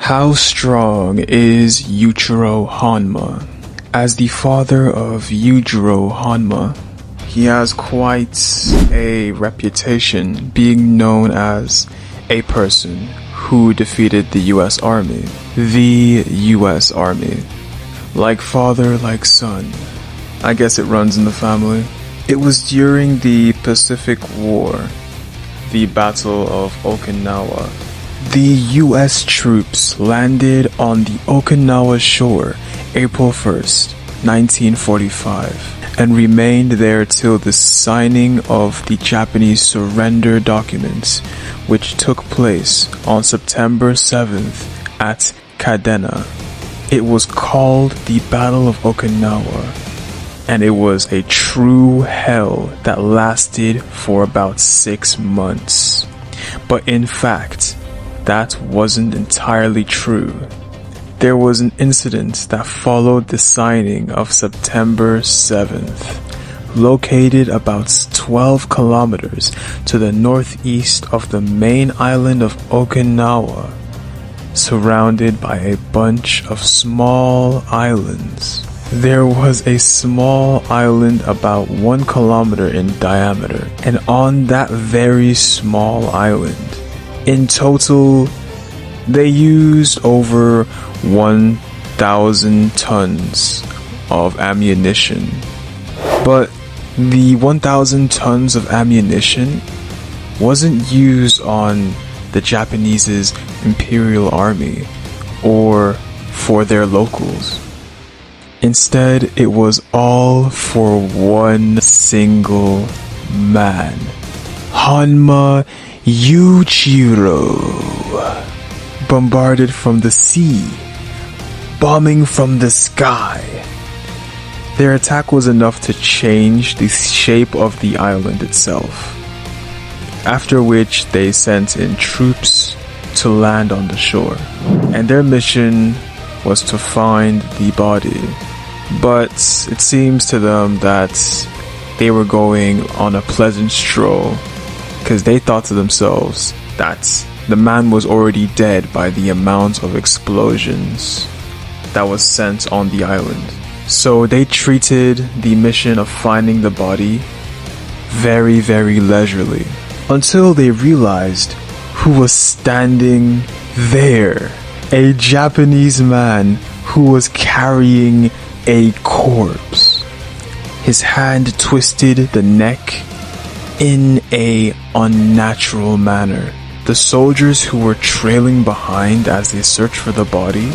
How strong is YujiroHanma? As the father of YujiroHanma, he has quite a reputation being known as a person who defeated the US Army. The US Army. Like father, like son. I guess it runs in the family. It was during the Pacific War, the Battle of Okinawa. The US troops landed on the Okinawa shore April 1st, 1945, and remained there till the signing of the Japanese surrender documents, which took place on September 7th at Kadena. It was called the Battle of Okinawa, and it was a true hell that lasted for about 6 months. But in fact, that wasn't entirely true. There was an incident that followed the signing of September 7th, located about 12 kilometers to the northeast of the main island of Okinawa, surrounded by a bunch of small islands. There was a small island about 1 kilometer in diameter, and on that very small island, in total, they used over 1,000 tons of ammunition. But the 1,000 tons of ammunition wasn't used on the Japanese's Imperial Army or for their locals. Instead, it was all for one single man, Hanma Yuichiro. Bombarded from the sea, bombing from the sky. Their attack was enough to change the shape of the island itself, after which they sent in troops to land on the shore, and their mission was to find the body. But it seems to them that they were going on a pleasant stroll, because they thought to themselves that the man was already dead by the amount of explosions that was sent on the island. So they treated the mission of finding the body very, very leisurely, until they realized who was standing there. A Japanese man who was carrying a corpse. His hand twisted the neck in a unnatural manner. The soldiers who were trailing behind as they searched for the body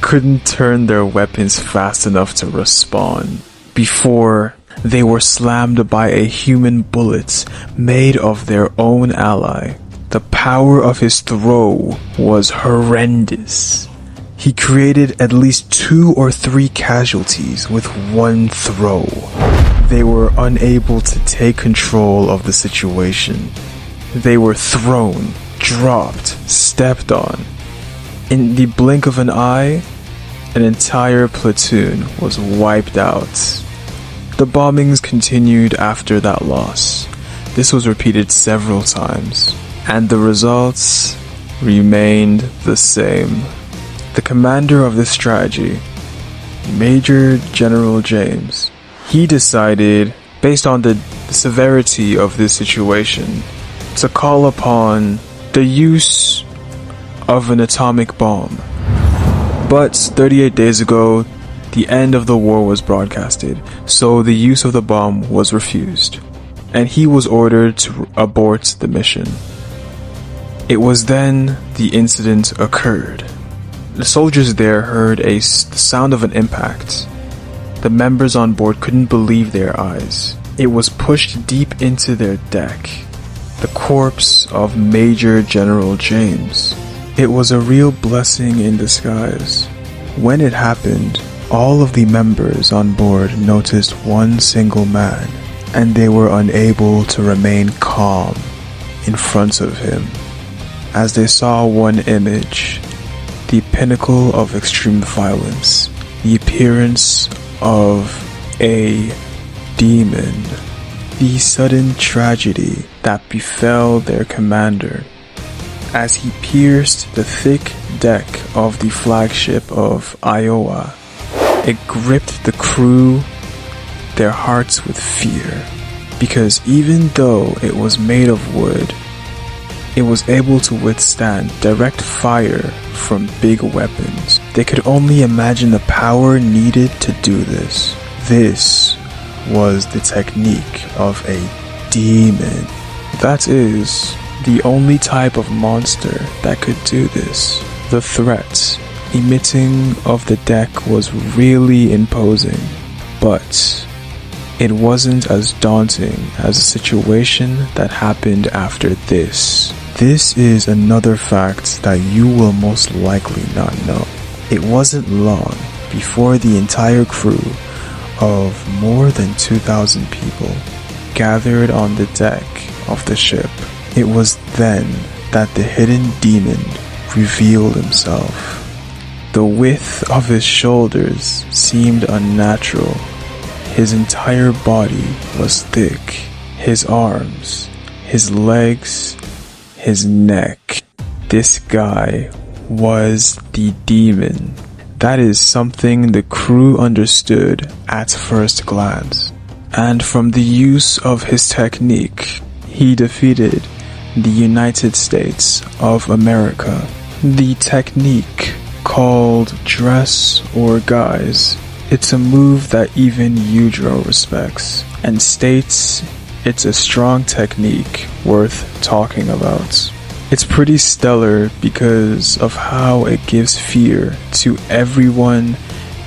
couldn't turn their weapons fast enough to respond before they were slammed by a human bullet made of their own ally. The power of his throw was horrendous. He created at least 2 or 3 casualties with one throw. They were unable to take control of the situation. They were thrown, dropped, stepped on. In the blink of an eye, an entire platoon was wiped out. The bombings continued after that loss. This was repeated several times, and the results remained the same. The commander of this strategy, Major General James, he decided, based on the severity of this situation, to call upon the use of an atomic bomb. But 38 days ago, the end of the war was broadcasted, so the use of the bomb was refused, and he was ordered to abort the mission. It was then the incident occurred. The soldiers there heard the sound of an impact. The members on board couldn't believe their eyes. It was pushed deep into their deck. The corpse of Major General James. It was a real blessing in disguise. When it happened, all of the members on board noticed one single man, and they were unable to remain calm in front of him, as they saw one image, the pinnacle of extreme violence, the appearance of a demon. The sudden tragedy that befell their commander as he pierced the thick deck of the flagship of Iowa. It gripped the crew, their hearts with fear, because even though it was made of wood, it was able to withstand direct fire from big weapons. They could only imagine the power needed to do this. This was the technique of a demon. That is, the only type of monster that could do this. The threat emitting of the deck was really imposing, but it wasn't as daunting as the situation that happened after this. This is another fact that you will most likely not know. It wasn't long before the entire crew of more than 2,000 people gathered on the deck of the ship. It was then that the hidden demon revealed himself. The width of his shoulders seemed unnatural. His entire body was thick. His arms, his legs, his neck. This guy was the demon. That is something the crew understood at first glance. And from the use of his technique, he defeated the United States of America. The technique, called dress or guise, it's a move that even Yujiro respects and states it's a strong technique worth talking about. It's pretty stellar because of how it gives fear to everyone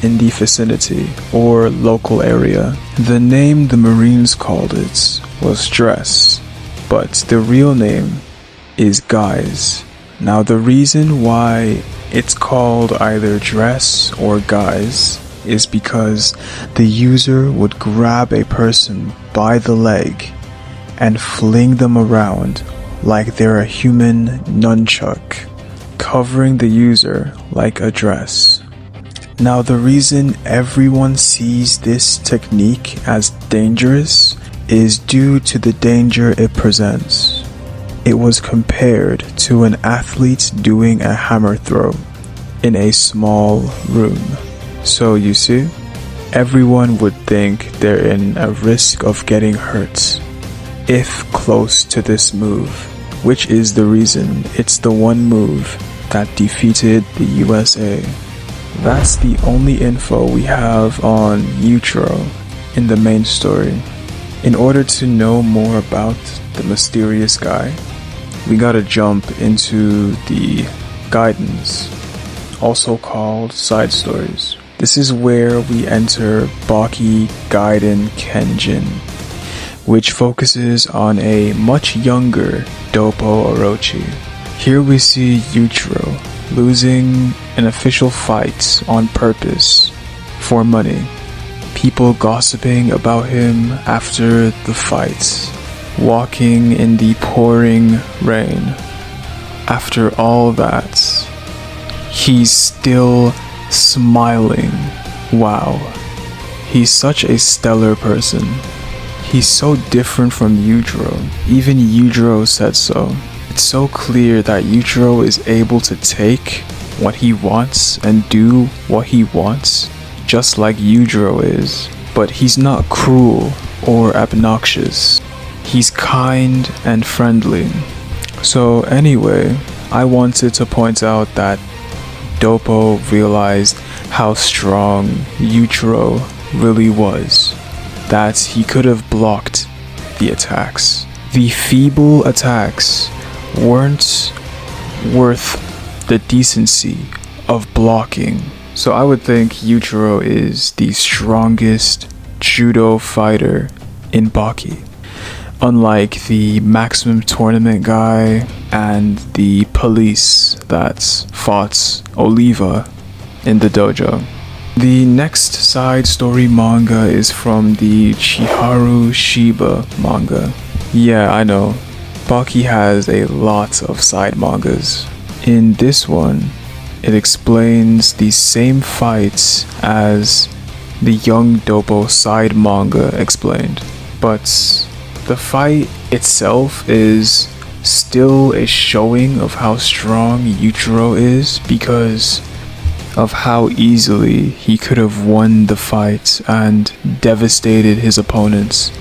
in the vicinity or local area. The name the Marines called it was dress, but the real name is guise. Now the reason why it's called either dress or guise is because the user would grab a person by the leg and fling them around like they're a human nunchuck, covering the user like a dress. Now the reason everyone sees this technique as dangerous is due to the danger it presents. It was compared to an athlete doing a hammer throw in a small room. So you see, everyone would think they're in a risk of getting hurt if close to this move, which is the reason it's the one move that defeated the USA. That's the only info we have on Yuichiro in the main story. In order to know more about the mysterious guy, we gotta jump into the guidance, also called side stories. This is where we enter Baki Gaiden Kenjin, which focuses on a much younger Doppo Orochi. Here we see Yuichiro losing an official fight on purpose for money. People gossiping about him after the fight, walking in the pouring rain. After all that, he's still smiling. Wow, he's such a stellar person. He's so different from Yujiro. Even Yujiro said so. It's so clear that Yujiro is able to take what he wants and do what he wants, just like Yujiro is. But he's not cruel or obnoxious. He's kind and friendly. So anyway, I wanted to point out that Doppo realized how strong Yuichiro really was, that he could have blocked the attacks. The feeble attacks weren't worth the decency of blocking. So I would think Yuichiro is the strongest judo fighter in Baki. Unlike the maximum tournament guy and the police that fought Oliva in the dojo. The next side story manga is from the Chiharu Shiba manga. Yeah, I know, Baki has a lot of side mangas. In this one, it explains the same fights as the Young Doppo side manga explained, but the fight itself is still a showing of how strong Yuichiro is because of how easily he could have won the fight and devastated his opponents.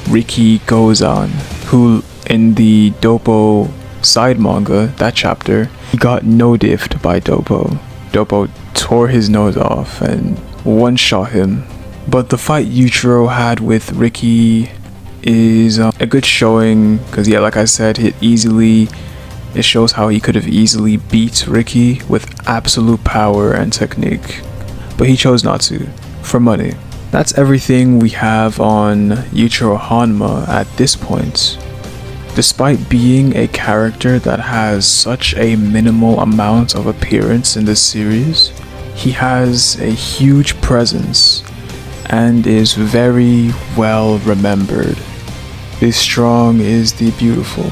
Riki goes on, who in the Doppo side manga, that chapter, he got no-diffed by Doppo. Doppo tore his nose off and one-shot him. But the fight Yuichiro had with Riki is a good showing because, yeah, like I said, it shows how he could have easily beat Riki with absolute power and technique. But he chose not to, for money. That's everything we have on YujiroHanma at this point. Despite being a character that has such a minimal amount of appearance in this series, he has a huge presence and is very well remembered. The strong is the beautiful.